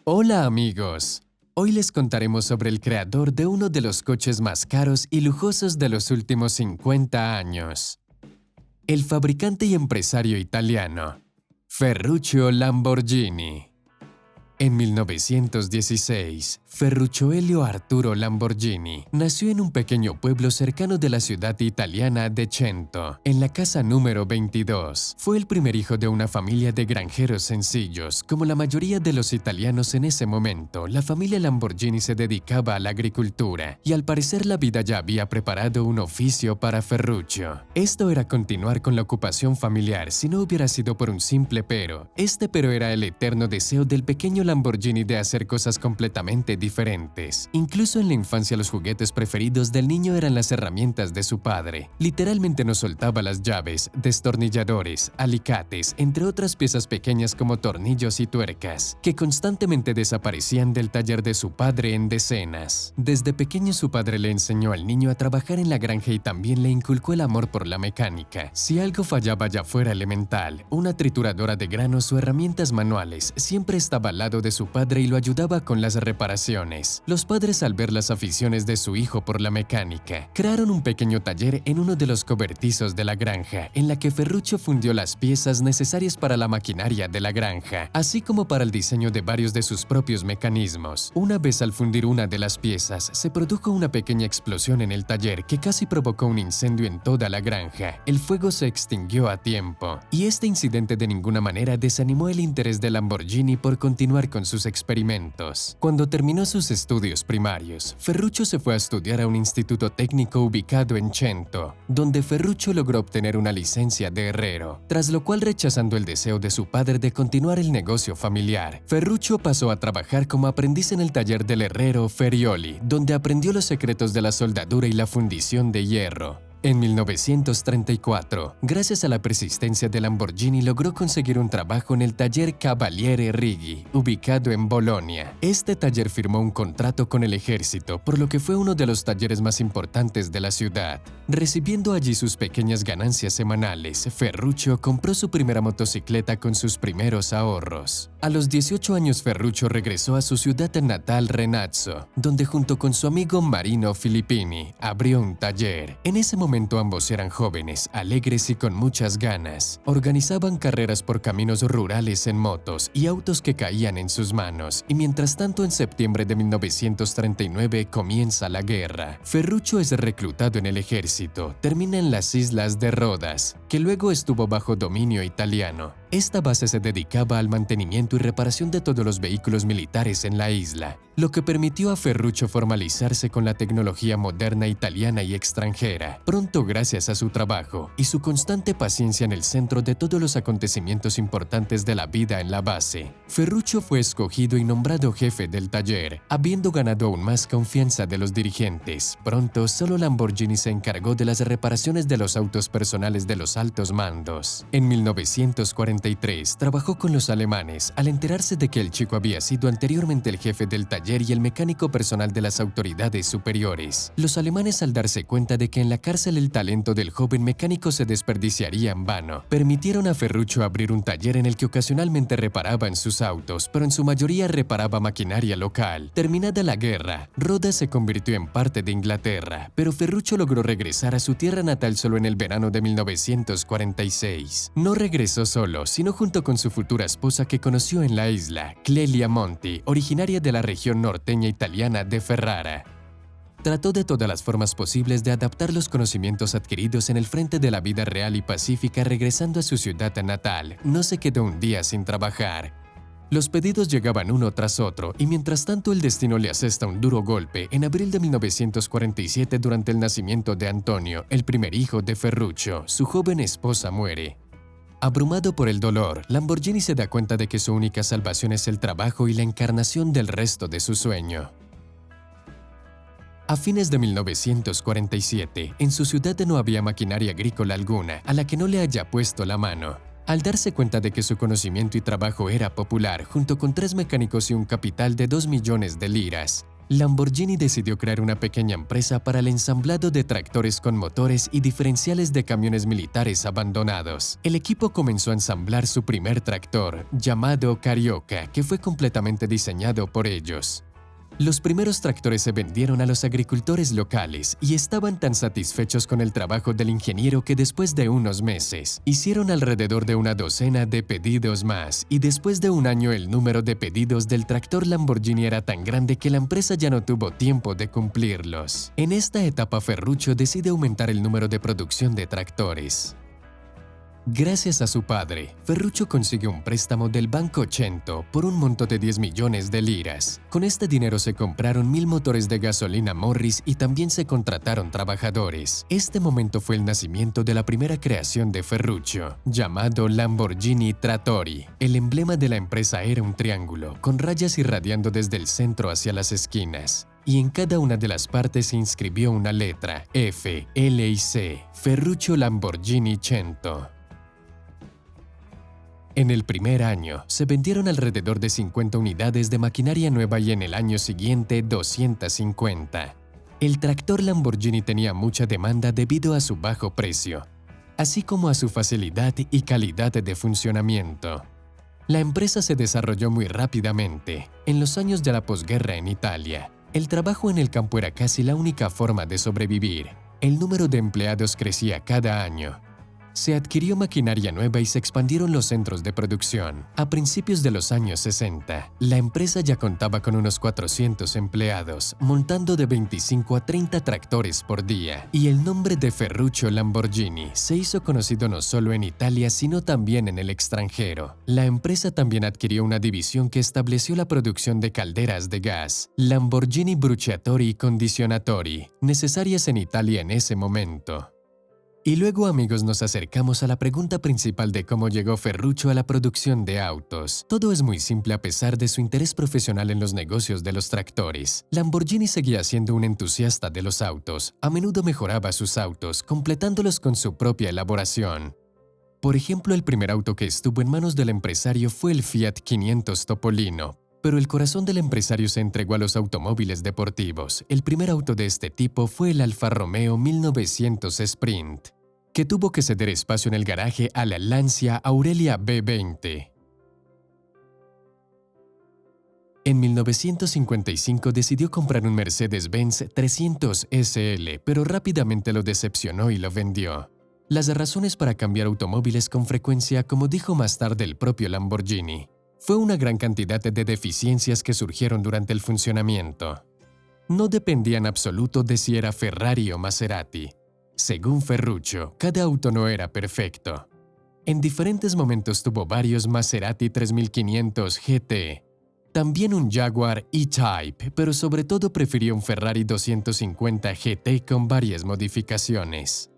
Hola amigos, hoy les contaremos sobre el creador de uno de los coches más caros y lujosos de los últimos 50 años. El fabricante y empresario italiano, Ferruccio Lamborghini. En 1916, Ferruccio Elio Arturo Lamborghini nació en un pequeño pueblo cercano de la ciudad italiana de Cento, en la casa número 22. Fue el primer hijo de una familia de granjeros sencillos. Como la mayoría de los italianos en ese momento, la familia Lamborghini se dedicaba a la agricultura y al parecer la vida ya había preparado un oficio para Ferruccio. Esto era continuar con la ocupación familiar si no hubiera sido por un simple pero. Este pero era el eterno deseo del pequeño Lamborghini de hacer cosas completamente diferentes. Incluso en la infancia los juguetes preferidos del niño eran las herramientas de su padre. Literalmente no soltaba las llaves, destornilladores, alicates, entre otras piezas pequeñas como tornillos y tuercas, que constantemente desaparecían del taller de su padre en decenas. Desde pequeño su padre le enseñó al niño a trabajar en la granja y también le inculcó el amor por la mecánica. Si algo fallaba ya fuera elemental, una trituradora de granos o herramientas manuales, siempre estaba al lado de su padre y lo ayudaba con las reparaciones. Los padres, al ver las aficiones de su hijo por la mecánica, crearon un pequeño taller en uno de los cobertizos de la granja, en la que Ferruccio fundió las piezas necesarias para la maquinaria de la granja, así como para el diseño de varios de sus propios mecanismos. Una vez al fundir una de las piezas, se produjo una pequeña explosión en el taller que casi provocó un incendio en toda la granja. El fuego se extinguió a tiempo, y este incidente de ninguna manera desanimó el interés de Lamborghini por continuar con sus experimentos. Cuando terminó sus estudios primarios, Ferruccio se fue a estudiar a un instituto técnico ubicado en Cento, donde Ferruccio logró obtener una licencia de herrero, tras lo cual, rechazando el deseo de su padre de continuar el negocio familiar, Ferruccio pasó a trabajar como aprendiz en el taller del herrero Ferioli, donde aprendió los secretos de la soldadura y la fundición de hierro. En 1934, gracias a la persistencia de Lamborghini, logró conseguir un trabajo en el taller Cavaliere Righi, ubicado en Bolonia. Este taller firmó un contrato con el ejército, por lo que fue uno de los talleres más importantes de la ciudad. Recibiendo allí sus pequeñas ganancias semanales, Ferruccio compró su primera motocicleta con sus primeros ahorros. A los 18 años, Ferruccio regresó a su ciudad natal, Renazzo, donde junto con su amigo Marino Filippini abrió un taller. En ese momento ambos eran jóvenes, alegres y con muchas ganas. Organizaban carreras por caminos rurales en motos y autos que caían en sus manos. Y mientras tanto, en septiembre de 1939 comienza la guerra. Ferruccio es reclutado en el ejército, termina en las islas de Rodas, que luego estuvo bajo dominio italiano. Esta base se dedicaba al mantenimiento y reparación de todos los vehículos militares en la isla, lo que permitió a Ferruccio formalizarse con la tecnología moderna italiana y extranjera. Pronto, gracias a su trabajo y su constante paciencia en el centro de todos los acontecimientos importantes de la vida en la base, Ferruccio fue escogido y nombrado jefe del taller, habiendo ganado aún más confianza de los dirigentes. Pronto, solo Lamborghini se encargó de las reparaciones de los autos personales de los altos mandos. En 1943, trabajó con los alemanes al enterarse de que el chico había sido anteriormente el jefe del taller y el mecánico personal de las autoridades superiores. Los alemanes, al darse cuenta de que en la cárcel el talento del joven mecánico se desperdiciaría en vano, permitieron a Ferruccio abrir un taller en el que ocasionalmente reparaban sus autos, pero en su mayoría reparaba maquinaria local. Terminada la guerra, Rodas se convirtió en parte de Inglaterra, pero Ferruccio logró regresar a su tierra natal solo en el verano de 1946. No regresó solo, sino junto con su futura esposa que conoció en la isla, Clelia Monti, originaria de la región norteña italiana de Ferrara. Trató de todas las formas posibles de adaptar los conocimientos adquiridos en el frente de la vida real y pacífica. Regresando a su ciudad natal, no se quedó un día sin trabajar. Los pedidos llegaban uno tras otro y mientras tanto el destino le asesta un duro golpe. En abril de 1947, durante el nacimiento de Antonio, el primer hijo de Ferruccio, su joven esposa muere. Abrumado por el dolor, Lamborghini se da cuenta de que su única salvación es el trabajo y la encarnación del resto de su sueño. A fines de 1947, en su ciudad no había maquinaria agrícola alguna a la que no le haya puesto la mano. Al darse cuenta de que su conocimiento y trabajo era popular, junto con 3 mecánicos y un capital de 2 millones de liras, Lamborghini decidió crear una pequeña empresa para el ensamblado de tractores con motores y diferenciales de camiones militares abandonados. El equipo comenzó a ensamblar su primer tractor, llamado Carioca, que fue completamente diseñado por ellos. Los primeros tractores se vendieron a los agricultores locales y estaban tan satisfechos con el trabajo del ingeniero que después de unos meses hicieron alrededor de una docena de pedidos más, y después de un año el número de pedidos del tractor Lamborghini era tan grande que la empresa ya no tuvo tiempo de cumplirlos. En esta etapa Ferruccio decide aumentar el número de producción de tractores. Gracias a su padre, Ferruccio consigue un préstamo del Banco Cento por un monto de 10 millones de liras. Con este dinero se compraron 1000 motores de gasolina Morris y también se contrataron trabajadores. Este momento fue el nacimiento de la primera creación de Ferruccio, llamado Lamborghini Trattori. El emblema de la empresa era un triángulo, con rayas irradiando desde el centro hacia las esquinas. Y en cada una de las partes se inscribió una letra, F, L y C, Ferruccio Lamborghini Cento. En el primer año, se vendieron alrededor de 50 unidades de maquinaria nueva y en el año siguiente 250. El tractor Lamborghini tenía mucha demanda debido a su bajo precio, así como a su facilidad y calidad de funcionamiento. La empresa se desarrolló muy rápidamente. En los años de la posguerra en Italia, el trabajo en el campo era casi la única forma de sobrevivir. El número de empleados crecía cada año. Se adquirió maquinaria nueva y se expandieron los centros de producción. A principios de los años 60, la empresa ya contaba con unos 400 empleados, montando de 25 a 30 tractores por día. Y el nombre de Ferruccio Lamborghini se hizo conocido no solo en Italia, sino también en el extranjero. La empresa también adquirió una división que estableció la producción de calderas de gas, Lamborghini Bruciatori Condizionatori, necesarias en Italia en ese momento. Y luego, amigos, nos acercamos a la pregunta principal de cómo llegó Ferruccio a la producción de autos. Todo es muy simple a pesar de su interés profesional en los negocios de los tractores. Lamborghini seguía siendo un entusiasta de los autos. A menudo mejoraba sus autos, completándolos con su propia elaboración. Por ejemplo, el primer auto que estuvo en manos del empresario fue el Fiat 500 Topolino. Pero el corazón del empresario se entregó a los automóviles deportivos. El primer auto de este tipo fue el Alfa Romeo 1900 Sprint, que tuvo que ceder espacio en el garaje a la Lancia Aurelia B20. En 1955 decidió comprar un Mercedes-Benz 300 SL, pero rápidamente lo decepcionó y lo vendió. Las razones para cambiar automóviles con frecuencia, como dijo más tarde el propio Lamborghini, fue una gran cantidad de deficiencias que surgieron durante el funcionamiento. No dependía en absoluto de si era Ferrari o Maserati. Según Ferruccio, cada auto no era perfecto. En diferentes momentos tuvo varios Maserati 3500 GT, también un Jaguar E-Type, pero sobre todo prefirió un Ferrari 250 GT con varias modificaciones.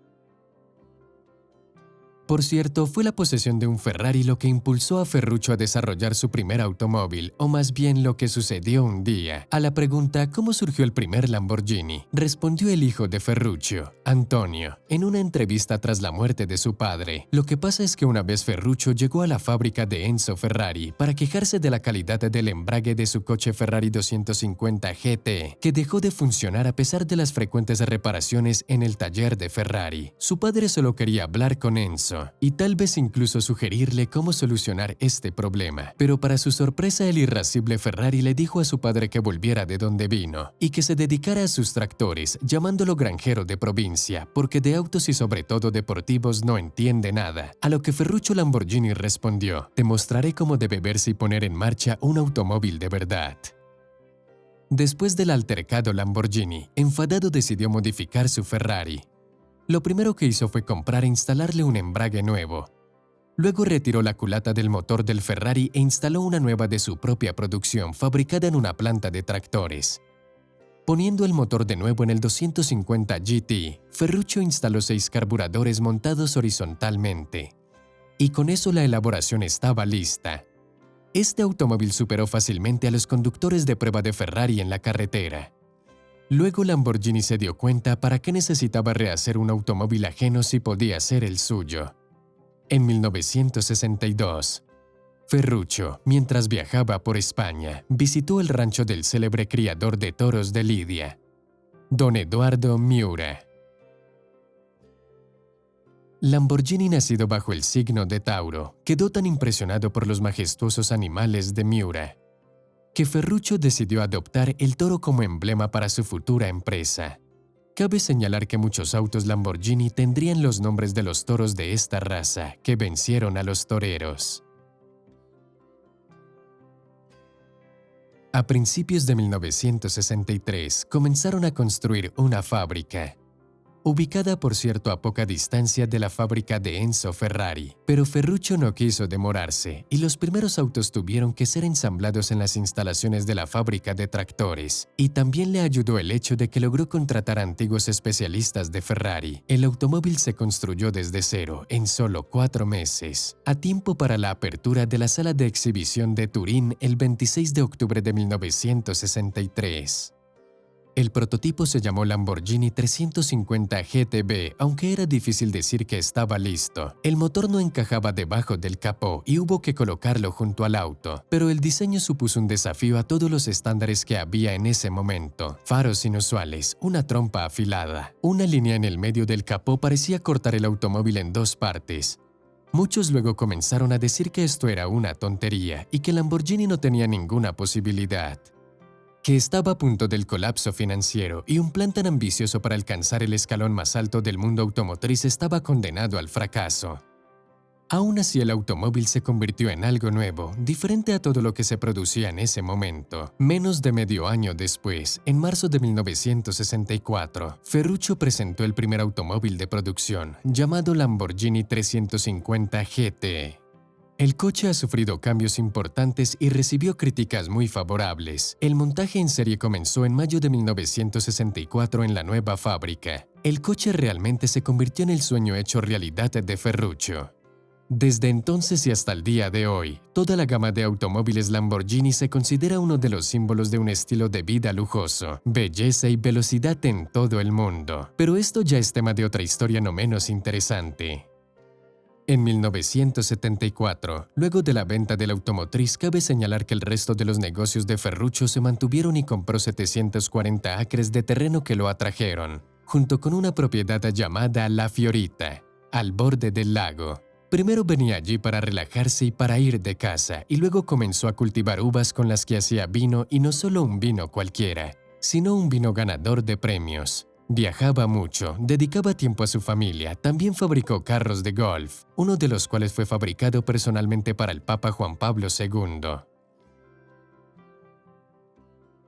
Por cierto, fue la posesión de un Ferrari lo que impulsó a Ferruccio a desarrollar su primer automóvil, o más bien lo que sucedió un día. A la pregunta ¿cómo surgió el primer Lamborghini?, respondió el hijo de Ferruccio, Antonio, en una entrevista tras la muerte de su padre. Lo que pasa es que una vez Ferruccio llegó a la fábrica de Enzo Ferrari para quejarse de la calidad del embrague de su coche Ferrari 250 GT, que dejó de funcionar a pesar de las frecuentes reparaciones en el taller de Ferrari. Su padre solo quería hablar con Enzo y tal vez incluso sugerirle cómo solucionar este problema. Pero para su sorpresa, el irascible Ferrari le dijo a su padre que volviera de donde vino y que se dedicara a sus tractores, llamándolo granjero de provincia, porque de autos y sobre todo deportivos no entiende nada. A lo que Ferruccio Lamborghini respondió: «Te mostraré cómo debe verse y poner en marcha un automóvil de verdad». Después del altercado, Lamborghini, enfadado, decidió modificar su Ferrari. Lo primero que hizo fue comprar e instalarle un embrague nuevo. Luego retiró la culata del motor del Ferrari e instaló una nueva de su propia producción, fabricada en una planta de tractores. Poniendo el motor de nuevo en el 250 GT, Ferruccio instaló 6 carburadores montados horizontalmente. Y con eso la elaboración estaba lista. Este automóvil superó fácilmente a los conductores de prueba de Ferrari en la carretera. Luego Lamborghini se dio cuenta para qué necesitaba rehacer un automóvil ajeno si podía ser el suyo. En 1962, Ferruccio, mientras viajaba por España, visitó el rancho del célebre criador de toros de Lidia, don Eduardo Miura. Lamborghini, nacido bajo el signo de Tauro, quedó tan impresionado por los majestuosos animales de Miura, que Ferruccio decidió adoptar el toro como emblema para su futura empresa. Cabe señalar que muchos autos Lamborghini tendrían los nombres de los toros de esta raza que vencieron a los toreros. A principios de 1963 comenzaron a construir una fábrica, ubicada por cierto a poca distancia de la fábrica de Enzo Ferrari. Pero Ferruccio no quiso demorarse y los primeros autos tuvieron que ser ensamblados en las instalaciones de la fábrica de tractores. Y también le ayudó el hecho de que logró contratar a antiguos especialistas de Ferrari. El automóvil se construyó desde cero en solo 4 meses, a tiempo para la apertura de la sala de exhibición de Turín el 26 de octubre de 1963. El prototipo se llamó Lamborghini 350 GTB, aunque era difícil decir que estaba listo. El motor no encajaba debajo del capó y hubo que colocarlo junto al auto, pero el diseño supuso un desafío a todos los estándares que había en ese momento. Faros inusuales, una trompa afilada, una línea en el medio del capó parecía cortar el automóvil en 2 partes. Muchos luego comenzaron a decir que esto era una tontería y que Lamborghini no tenía ninguna posibilidad, que estaba a punto del colapso financiero y un plan tan ambicioso para alcanzar el escalón más alto del mundo automotriz estaba condenado al fracaso. Aún así, el automóvil se convirtió en algo nuevo, diferente a todo lo que se producía en ese momento. Menos de medio año después, en marzo de 1964, Ferruccio presentó el primer automóvil de producción, llamado Lamborghini 350 GT. El coche ha sufrido cambios importantes y recibió críticas muy favorables. El montaje en serie comenzó en mayo de 1964 en la nueva fábrica. El coche realmente se convirtió en el sueño hecho realidad de Ferruccio. Desde entonces y hasta el día de hoy, toda la gama de automóviles Lamborghini se considera uno de los símbolos de un estilo de vida lujoso, belleza y velocidad en todo el mundo. Pero esto ya es tema de otra historia no menos interesante. En 1974, luego de la venta de la automotriz, cabe señalar que el resto de los negocios de Ferruccio se mantuvieron y compró 740 acres de terreno que lo atrajeron, junto con una propiedad llamada La Fiorita, al borde del lago. Primero venía allí para relajarse y para ir de casa, y luego comenzó a cultivar uvas con las que hacía vino, y no solo un vino cualquiera, sino un vino ganador de premios. Viajaba mucho, dedicaba tiempo a su familia, también fabricó carros de golf, uno de los cuales fue fabricado personalmente para el Papa Juan Pablo II.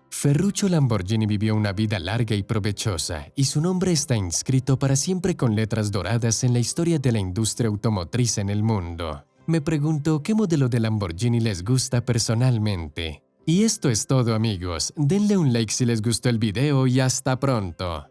Ferruccio Lamborghini vivió una vida larga y provechosa, y su nombre está inscrito para siempre con letras doradas en la historia de la industria automotriz en el mundo. Me pregunto qué modelo de Lamborghini les gusta personalmente. Y esto es todo, amigos. Denle un like si les gustó el video y hasta pronto.